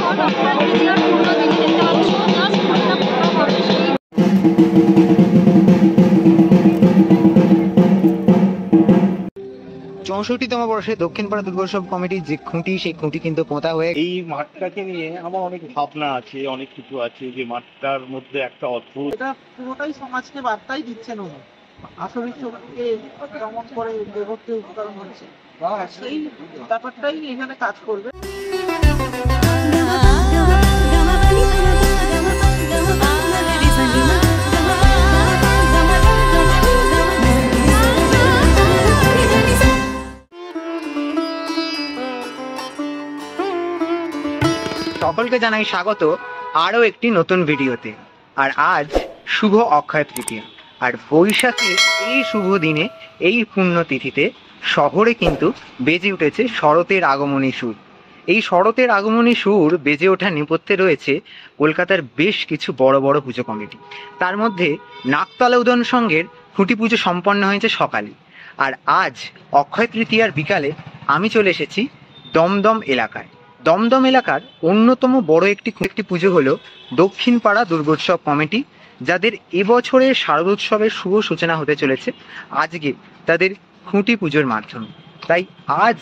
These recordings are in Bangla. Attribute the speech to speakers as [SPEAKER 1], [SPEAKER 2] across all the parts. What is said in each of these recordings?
[SPEAKER 1] চৌষট্টিতম বর্ষে দক্ষিণপাড়া দুর্গোৎসব কমিটির যে খুঁটি, সেই খুঁটি কিন্তু পোঁতা হয়ে
[SPEAKER 2] এই মাঠটাকে নিয়ে আমার অনেক ভাবনা আছে, অনেক কিছু আছে। যে মাঠটার মধ্যে একটা অদ্ভুত,
[SPEAKER 3] এটা পুরোটাই সমাজকে বার্তাই দিচ্ছেন উনি। আসরিক শক্তিকে দমন করে দেবত্বে উপকরণ হচ্ছে, সেই ব্যাপারটাই এখানে কাজ করবে।
[SPEAKER 1] সকলকে জানাই স্বাগত আরো একটি নতুন ভিডিওতে। আর আজ শুভ অক্ষয় তৃতীয়া, আর বৈশাখের এই শুভ দিনে, এই পুণ্যতিথিতে শহরে কিন্তু বেজে উঠেছে শরতের আগমনী সুর। এই শরতের আগমনী সুর বেজে ওঠার নেপথ্যে রয়েছে কলকাতার বেশ কিছু বড় বড় পুজো কমিটি। তার মধ্যে নাকতলা উদয়ন সংঘের খুঁটি পুজো সম্পন্ন হয়েছে সকালে। আর আজ অক্ষয় তৃতীয়ার বিকালে আমি চলে এসেছি দমদম এলাকায়। দমদম এলাকার অন্যতম বড় একটি পুজো হলো দক্ষিণপাড়া দুর্গোৎসব কমিটি, যাদের এবছরের শারদোৎসবের শুভ সূচনা হতে চলেছে আজকে তাদের খুঁটি পুজোর মাধ্যমে। তাই আজ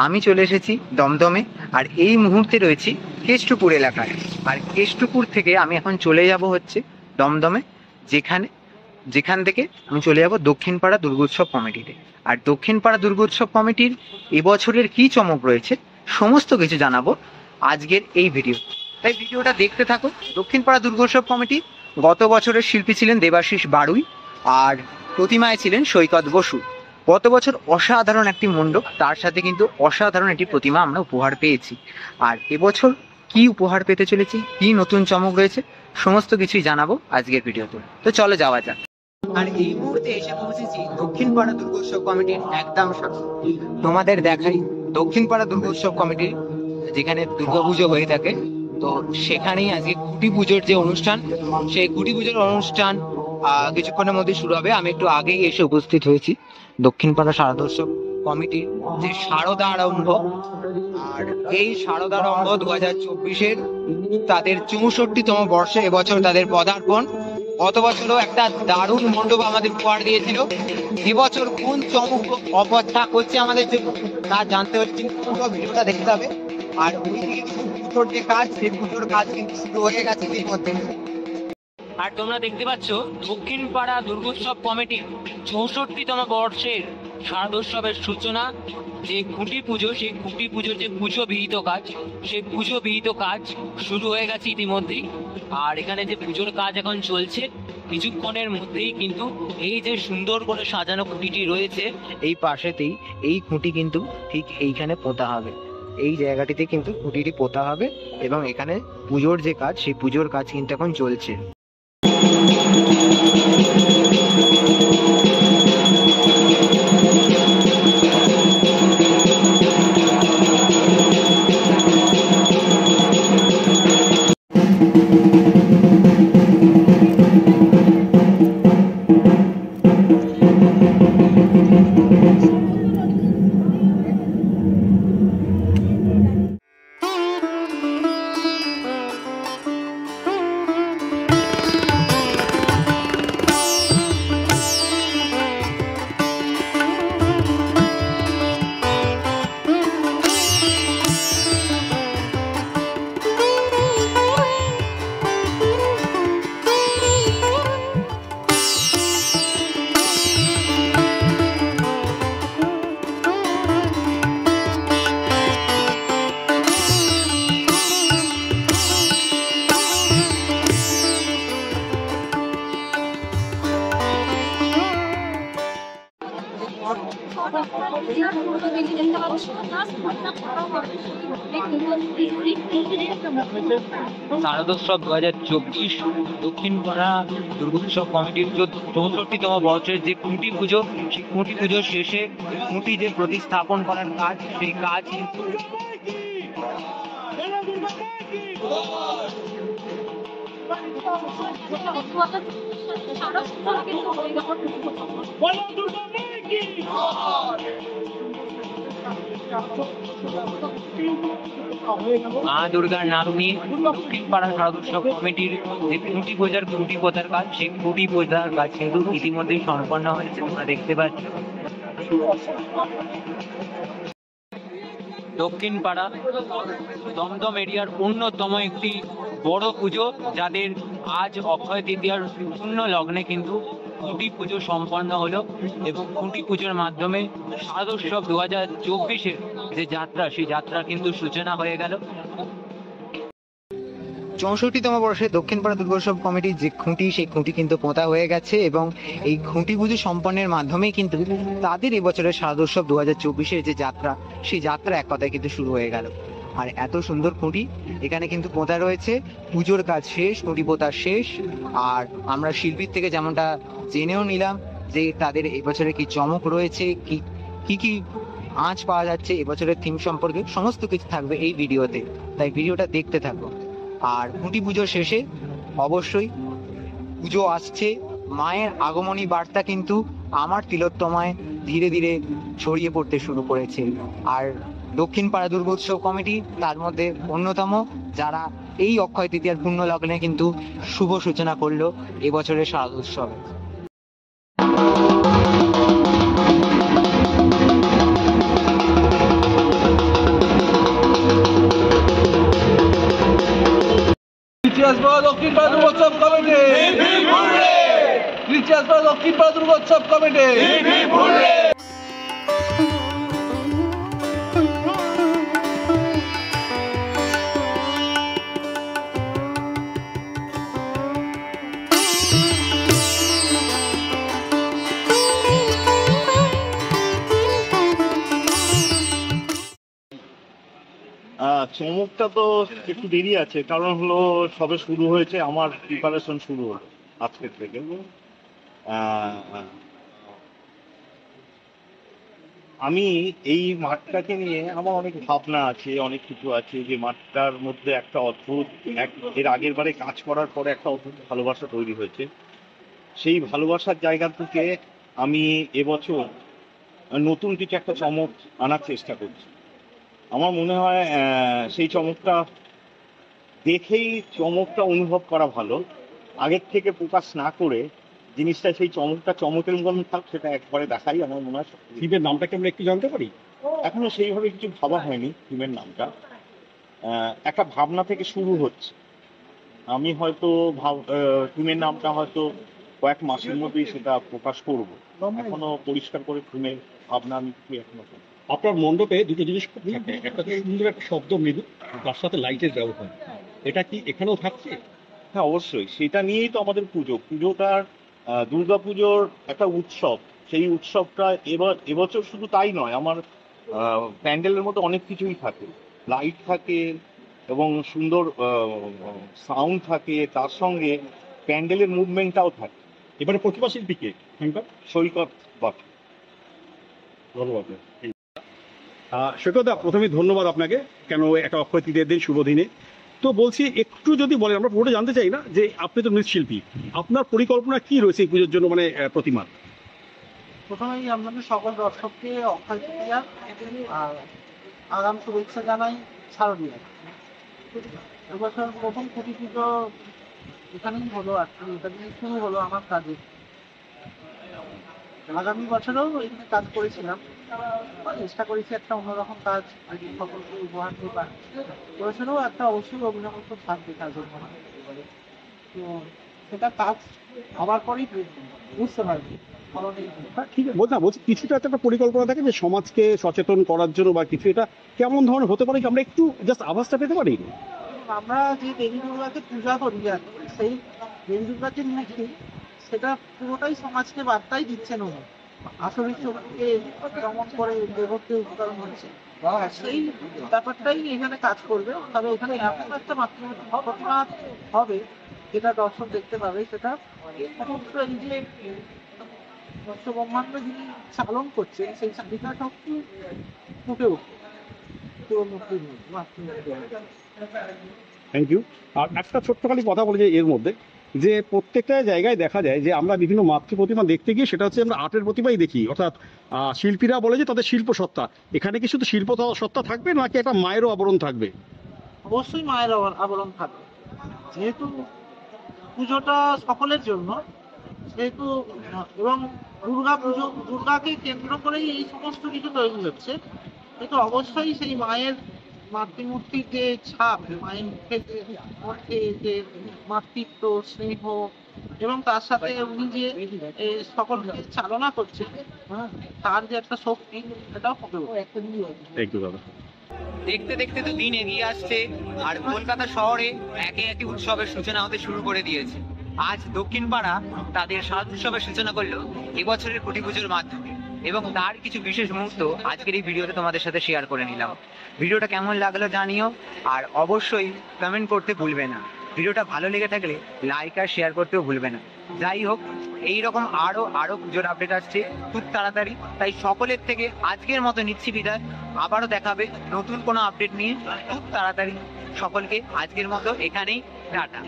[SPEAKER 1] আমি চলে এসেছি দমদমে, আর এই মুহূর্তে রয়েছি কেষ্টপুর এলাকায়। আর কেষ্টপুর থেকে আমি এখন চলে যাব হচ্ছে দমদমে, যেখান থেকে আমি চলে যাব দক্ষিণপাড়া দুর্গোৎসব কমিটিতে। আর দক্ষিণপাড়া দুর্গোৎসব কমিটির এবছরের কি চমক রয়েছে সমস্ত কিছু জানাবো আজকের এই ভিডিও। তাই ভিডিওটা দেখতে থাকো। দক্ষিণপাড়া দুর্গোৎসব কমিটি গত বছরের শিল্পী ছিলেন দেবাশিস বারুই, আর প্রতিমায় ছিলেন সৈকত বসু। গত বছর অসাধারণ একটি মণ্ডপ, তার সাথে কিন্তু অসাধারণ একটি প্রতিমা আমরা উপহার পেয়েছি। আর এবছর কি উপহার পেতে চলেছি, কি নতুন চমক রয়েছে, সমস্ত কিছুই জানাবো আজকের ভিডিওতে। তো চলো যাওয়া যাক। আর এই মুহূর্তে এসে পৌঁছেছি দক্ষিণপাড়া দুর্গোৎসব কমিটির একদম সামনে। তোমাদের দেখাই দক্ষিণপাড়া দুর্গোৎসব কমিটির যেখানে দুর্গাপুজো হয়ে থাকে, তো সেখানেই আজকে খুঁটি পুজোর যে অনুষ্ঠান, সেই খুঁটি পুজোর অনুষ্ঠান কিছুক্ষণের মধ্যে শুরু হবে। আমি একটু আগেই এসে উপস্থিত হয়েছি দক্ষিণপাড়া শারদোৎসব কমিটির যে শারদারম্ভ। আর এই শারদারম্ভ 2024-এর তাদের 64তম বর্ষে এবছর তাদের পদার্পণ। গত বছরও একটা দারুণ মণ্ডপ আমাদের উপহার দিয়েছিল। এবছর কোন চমক অপেক্ষা করছে আমাদের জন্য তা জানতে হলে কিন্তু পুরো ভিডিওটা দেখতে হবে। আর ওইদিকে পুজোর যে কাজ, সেই পুজোর কাজ কিন্তু শুরু হয়ে গেছে ইতিমধ্যে। আর তোমরা দেখতে পাচ্ছ দক্ষিণপাড়া দুর্গোৎসব কমিটির 64তম বর্ষের শারদোৎসবের সূচনা। যে খুঁটি পুজো, সেই খুঁটি পুজোর যে পুজো বিহিত কাজ, সেই পুজো বিহিত কাজ শুরু হয়ে গেছে ইতিমধ্যেই। আর এখানে যে পুজোর কাজ এখন চলছে, কিছুক্ষণের মধ্যেই কিন্তু এই যে সুন্দর করে সাজানো খুঁটিটি রয়েছে, এই পাশেতেই এই খুঁটি কিন্তু ঠিক এইখানে পোঁতা হবে। এই জায়গাটিতে কিন্তু খুঁটিটি পোঁতা হবে এবং এখানে পুজোর যে কাজ, সেই পুজোর কাজ কিন্তু এখন চলছে। শারদোৎসব 2024 দক্ষিণপাড়া দুর্গোৎসব কমিটির 64তম বর্ষের যে খুঁটি পুজো, সেই খুঁটি পুজোর শেষে খুঁটি যে প্রতিস্থাপন করার কাজ, সেই কাজ মা দুর্গার নাতনি দক্ষিণ পাড়া শারদোৎসব কমিটির যে খুঁটি পূজার খুঁটি পোতার কাজ, সেই খুঁটি পোতার কাজ কিন্তু ইতিমধ্যেই সম্পন্ন হয়েছে, তোমরা দেখতে পাচ্ছ। দক্ষিণ পাড়া দমদম এরিয়ার অন্যতম একটি বড় পুজো, যাদের আজ অক্ষয় তৃতীয়ার পূর্ণ লগ্নে কিন্তু খুঁটি পুজো সম্পন্ন হলো এবং খুঁটি পুজোর মাধ্যমে শারদোৎসব 2024-এর যে যাত্রা, সেই যাত্রা কিন্তু সূচনা হয়ে গেল। 64তম বর্ষে দক্ষিণপাড়া দুর্গোৎসব কমিটির যে খুঁটি, সেই খুঁটি কিন্তু পোঁতা হয়ে গেছে এবং এই খুঁটি পুজো সম্পন্নের মাধ্যমেই কিন্তু তাদের এবছরের শারদোৎসব 2024-এর যে যাত্রা, সেই যাত্রা এক কথায় কিন্তু শুরু হয়ে গেল। আর এত সুন্দর খুঁটি এখানে কিন্তু পোঁতা রয়েছে, পুজোর কাজ শেষ, খুঁটি পোঁতা শেষ। আর আমরা শিল্পীর থেকে যেমনটা জেনেও নিলাম যে তাদের এবছরে কি চমক রয়েছে, কি কি আঁচ পাওয়া যাচ্ছে এবছরের থিম সম্পর্কে, সমস্ত কিছু থাকবে এই ভিডিওতে, তাই ভিডিওটা দেখতে থাকো। আর খুঁটি পুজোর শেষে অবশ্যই পুজো আসছে, মায়ের আগমনী বার্তা কিন্তু আমার তিলোত্তমায় ধীরে ধীরে ছড়িয়ে পড়তে শুরু করেছে। আর দক্ষিণ পাড়া দুর্গোৎসব কমিটি তার মধ্যে অন্যতম, যারা এই অক্ষয় তৃতীয়ার পূর্ণ লগ্নে কিন্তু শুভ সূচনা করলো এবছরের শারদোৎসবে।
[SPEAKER 4] দক্ষিণ পাড়া দুর্গোৎসব কমিটি, দক্ষিণ পাড়া দুর্গোৎসব কমিটি।
[SPEAKER 2] চমকটা তো একটু দেরি আছে, কারণ হলো সবে শুরু হয়েছে, আমার প্রিপারেশন শুরু হলো আজকের থেকে। আমি এই মাঠটাকে নিয়ে আমার অনেক ভাবনা আছে, অনেক কিছু আছে, যে মাঠটার মধ্যে একটা অদ্ভুত এর আগের বারে কাজ করার পরে একটা অদ্ভুত ভালোবাসা তৈরি হয়েছে। সেই ভালোবাসার জায়গা থেকে আমি এবছর নতুন কিছু একটা চমক আনার চেষ্টা করছি। আমার মনে হয় সেই চমকটা দেখেই চমকটা অনুভব করা ভালো, আগের থেকে প্রকাশ না করে জিনিসটা সেই চমকটা চমকের মতন থাক, সেটা একবারে দেখাই আমার মনে হয়।
[SPEAKER 4] থিমের নামটা কি আমরা একটু জানতে পারি?
[SPEAKER 2] এখনো সেইভাবে কিছু ভাবা হয়নি থিমের নামটা, একটা ভাবনা থেকে শুরু হচ্ছে। আমি হয়তো থিমের নামটা হয়তো কয়েক মাসের মধ্যেই সেটা প্রকাশ করব, এখনো পরিষ্কার করে থিমের ভাবনা আমি এখনো।
[SPEAKER 4] আপনার মণ্ডপে দুটো জিনিস খুব থাকে, একটা হচ্ছে সুন্দর একটা শব্দ মৃদু, তার সাথে লাইটের ব্যবহার, এটা কি এখানেও থাকছে?
[SPEAKER 2] হ্যাঁ, অবশ্যই, সেটা নিয়েই তো আমাদের পুজোটার দুর্গাপুজোর একটা উৎসব। সেই উৎসবটা এবছর শুধু তাই নয়, আমার প্যান্ডেলের মধ্যে অনেক কিছুই থাকে, লাইট থাকে এবং সুন্দর সাউন্ড থাকে, তার সঙ্গে প্যান্ডেলের মুভমেন্টটাও থাকে।
[SPEAKER 4] এবারে প্রতিভা শিল্পীকে
[SPEAKER 2] সৈকত বাট।
[SPEAKER 4] ধন্যবাদ। সৈকত দা, প্রথমে ধন্যবাদ আপনাকে, কেন একটা অক্ষয় তৃতীয়ার দিন শুভ দিনে। তো বলছি একটু যদি বলেন, আমরা পুরোটা জানতে চাই না, যে আপনি তো মৃৎশিল্পী, আপনার পরিকল্পনা কি রয়েছে এই পুজোর জন্য, মানে প্রতিমা?
[SPEAKER 3] প্রথমেই আপনাদের সকল দর্শককে অক্ষয় তৃতীয়া আর আগাম শুভেচ্ছা জানাই শারদীয়া। এবছর প্রথম খুঁটি পুজো এখানেই হলো, আর কি এটা দিয়ে শুরু হলো আমার কাজে। আগামী বছরেও এখানে কাজ করেছিলাম, চেষ্টা করেছি একটা অন্যরকম কাজ সকলকে উপহার দিয়ে পাই। এবছরেও একটা অবশ্যই অভিনবত্ব থাকবে কাজের মধ্যে, তো সেটা কাজ হবার পরেই বুঝতে পারবে।
[SPEAKER 4] ঠিক আছে, বলছি কিছুটা একটা পরিকল্পনা থাকে যে সমাজকে সচেতন করার জন্য বা কিছু, এটা কেমন ধরনের হতে পারে, আমরা একটু জাস্ট আভাসটা পেতে পারি?
[SPEAKER 3] আমরা যে দেবী দুর্গাকে পূজা করি, আর সেই দেবী দুর্গার যে মূর্তি, সেটা পুরোটাই সমাজকে বার্তাই দিচ্ছেন উনি। আসরিক শক্তিকে দমন করে দেবত্বে উপকরণ হচ্ছে, সেই ব্যাপারটাই এখানে কাজ করবে। তবে এখানে এমন একটা ঘটনা হবে যেটা দর্শক দেখতে পাবে, সেটা সমস্ত এই যে ব্রহ্মাণ্ড যিনি চালন করছেন, সেই চালিকা শক্তি ফুটে উঠবে।
[SPEAKER 4] Thank you. আর একটা ছোট্ট খালি কথা বলে যে এর মধ্যে যে প্রত্যেকটা জায়গায় দেখা যায় যে আমরা বিভিন্ন মাতৃ প্রতিমা দেখতে গিয়ে সেটা হচ্ছে আমরা আর্টের প্রতিমাই দেখি, অর্থাৎ শিল্পীরা বলে যে তাদের শিল্প সত্তা, এখানে কি শুধু শিল্প সত্তা থাকবে নাকি একটা মায়েরও আবরণ থাকবে?
[SPEAKER 3] অবশ্যই মায়ের আবরণ থাকবে, যেহেতু পুজোটা সকলের জন্য, সেহেতু এবং দুর্গাকে কেন্দ্র করেই এই সমস্ত কিছু তৈরি হচ্ছে, কিন্তু অবশ্যই সেই মায়ের মাতৃমূর্তির যে ছাপ, মায়ের মুখে মধ্যে যে মাতৃত্ব, স্নেহ, এবং তার সাথে উনি যে সকলকে চালনা করছেন, তার যে একটা শক্তি, এটাও হবে।
[SPEAKER 4] একটু দাদা,
[SPEAKER 1] দেখতে দেখতে তো দিন এগিয়ে আসছে আর কলকাতা শহরে একে একে উৎসবের সূচনা হতে শুরু করে দিয়েছে। আজ দক্ষিণ পাড়া তাদের শারদ উৎসবের সূচনা করলো এবছরের কোটি পুজোর মাধ্যমে, এবং তার কিছু বিশেষ মুহূর্ত আজকের এই ভিডিওতে তোমাদের সাথে শেয়ার করে নিলাম। ভিডিওটা কেমন লাগলো জানিও, আর অবশ্যই কমেন্ট করতে ভুলবে না। ভিডিওটা ভালো লেগে থাকলে লাইক আর শেয়ার করতেও ভুলবে না। যাই হোক, এইরকম আরো পুজোর আপডেট আসছে খুব তাড়াতাড়ি, তাই সকলের থেকে আজকের মতো নিচ্ছি বিদায়। আবারও দেখাবে নতুন কোনো আপডেট নিয়ে খুব তাড়াতাড়ি। সকলকে আজকের মতো এখানেই টাটা।